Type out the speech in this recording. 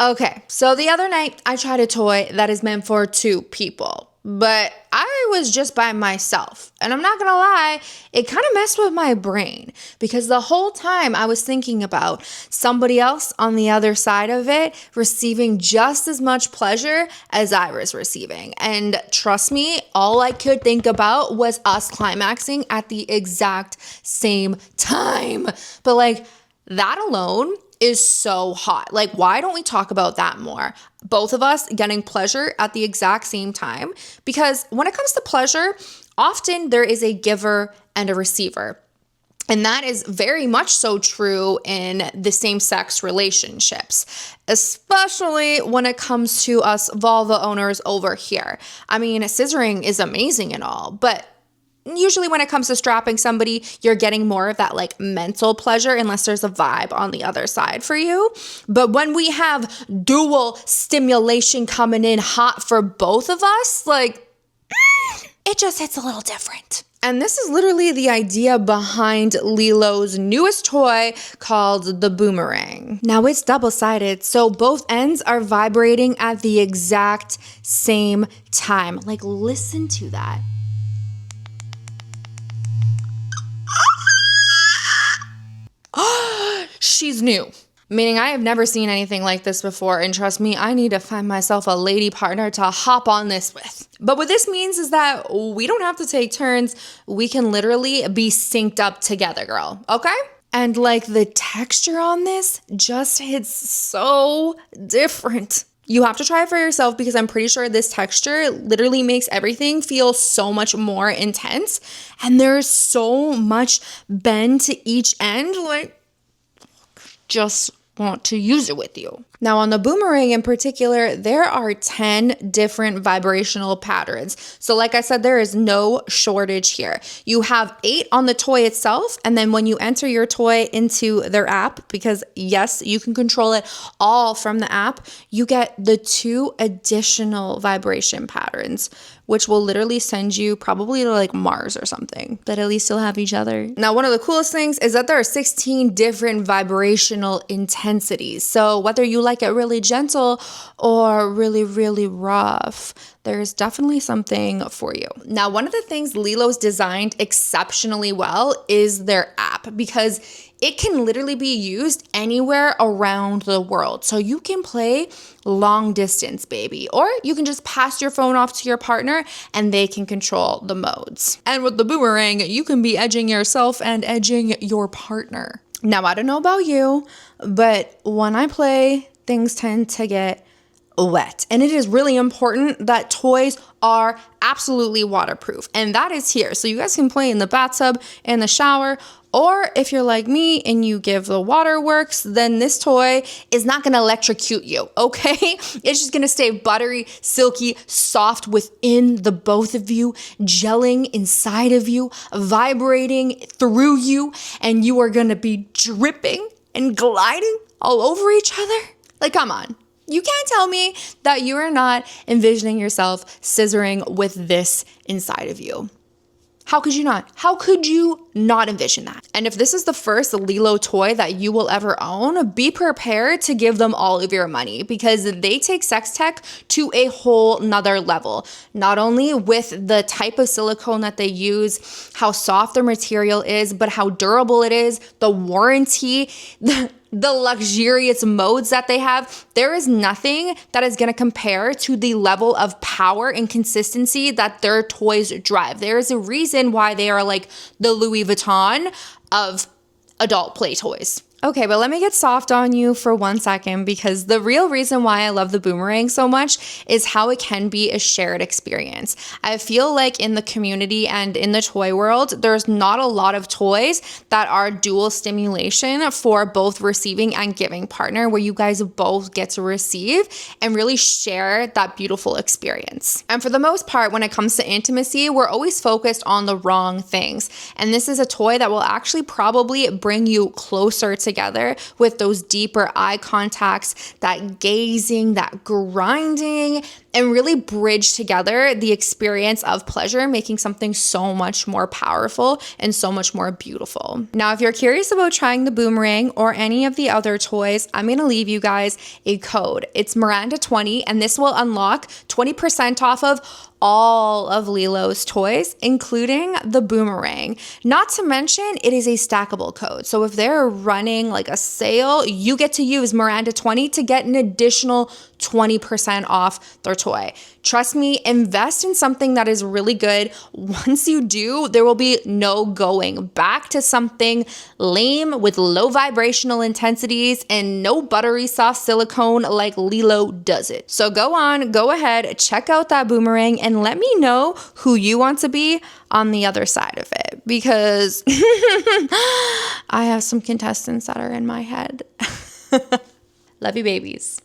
Okay, so the other night I tried a toy that is meant for 2 people, but I was just by myself. And I'm not gonna lie, it kind of messed with my brain because the whole time I was thinking about somebody else on the other side of it receiving just as much pleasure as I was receiving. And trust me, all I could think about was us climaxing at the exact same time. But like that alone is so hot. Like, why don't we talk about that more? Both of us getting pleasure at the exact same time. Because when it comes to pleasure, often there is a giver and a receiver. And that is very much so true in the same-sex relationships, especially when it comes to us vulva owners over here. I mean, scissoring is amazing and all, but usually when it comes to strapping somebody, you're getting more of that like mental pleasure unless there's a vibe on the other side for you. But when we have dual stimulation coming in hot for both of us, like it just hits a little different. And this is literally the idea behind LELO's newest toy called the Boomerang. Now it's double-sided, so both ends are vibrating at the exact same time. Like listen to that. She's new. Meaning I have never seen anything like this before, and trust me, I need to find myself a lady partner to hop on this with. But what this means is that we don't have to take turns. We can literally be synced up together, girl, okay? And like the texture on this just hits so different. You have to try it for yourself because I'm pretty sure this texture literally makes everything feel so much more intense. And there's so much bend to each end, like just want to use it with you. Now on the Boomerang in particular, there are 10 different vibrational patterns. So like I said, there is no shortage here. You have 8 on the toy itself, and then when you enter your toy into their app, because yes, you can control it all from the app, you get the 2 additional vibration patterns, which will literally send you probably to like Mars or something, but at least you'll have each other. Now, one of the coolest things is that there are 16 different vibrational intensities. So whether you like it really gentle or really, really rough, there's definitely something for you. Now, one of the things LELO's designed exceptionally well is their app because it can literally be used anywhere around the world. So you can play long distance, baby, or you can just pass your phone off to your partner and they can control the modes. And with the Boomerang, you can be edging yourself and edging your partner. Now, I don't know about you, but when I play, things tend to get wet. And it is really important that toys are absolutely waterproof. And that is here. So you guys can play in the bathtub, in the shower, or if you're like me and you give the waterworks, then this toy is not gonna electrocute you, okay? It's just gonna stay buttery, silky, soft within the both of you, gelling inside of you, vibrating through you, and you are gonna be dripping and gliding all over each other. Like, come on. You can't tell me that you are not envisioning yourself scissoring with this inside of you. How could you not? How could you not envision that? And if this is the first LELO toy that you will ever own, be prepared to give them all of your money because they take sex tech to a whole nother level. Not only with the type of silicone that they use, how soft their material is, but how durable it is, the warranty, the luxurious modes that they have. There is nothing that is going to compare to the level of power and consistency that their toys drive. There is a reason why they are like the Louis Vuitton of adult play toys. Okay, but let me get soft on you for 1 second because the real reason why I love the Boomerang so much is how it can be a shared experience. I feel like in the community and in the toy world, there's not a lot of toys that are dual stimulation for both receiving and giving partner where you guys both get to receive and really share that beautiful experience. And for the most part, when it comes to intimacy, we're always focused on the wrong things. And this is a toy that will actually probably bring you closer together with those deeper eye contacts, that gazing, that grinding, and really bridge together the experience of pleasure, making something so much more powerful and so much more beautiful. Now, if you're curious about trying the boomerang or any of the other toys, I'm gonna leave you guys a code. It's Miranda20, and this will unlock 20% off of all of LELO's toys, including the boomerang. Not to mention, it is a stackable code. So if they're running like a sale, you get to use Miranda20 to get an additional 20% off their toy. Trust me, invest in something that is really good. Once you do, there will be no going back to something lame with low vibrational intensities and no buttery soft silicone like LELO does it. So go ahead, check out that boomerang and let me know who you want to be on the other side of it, because I have some contestants that are in my head. Love you, babies.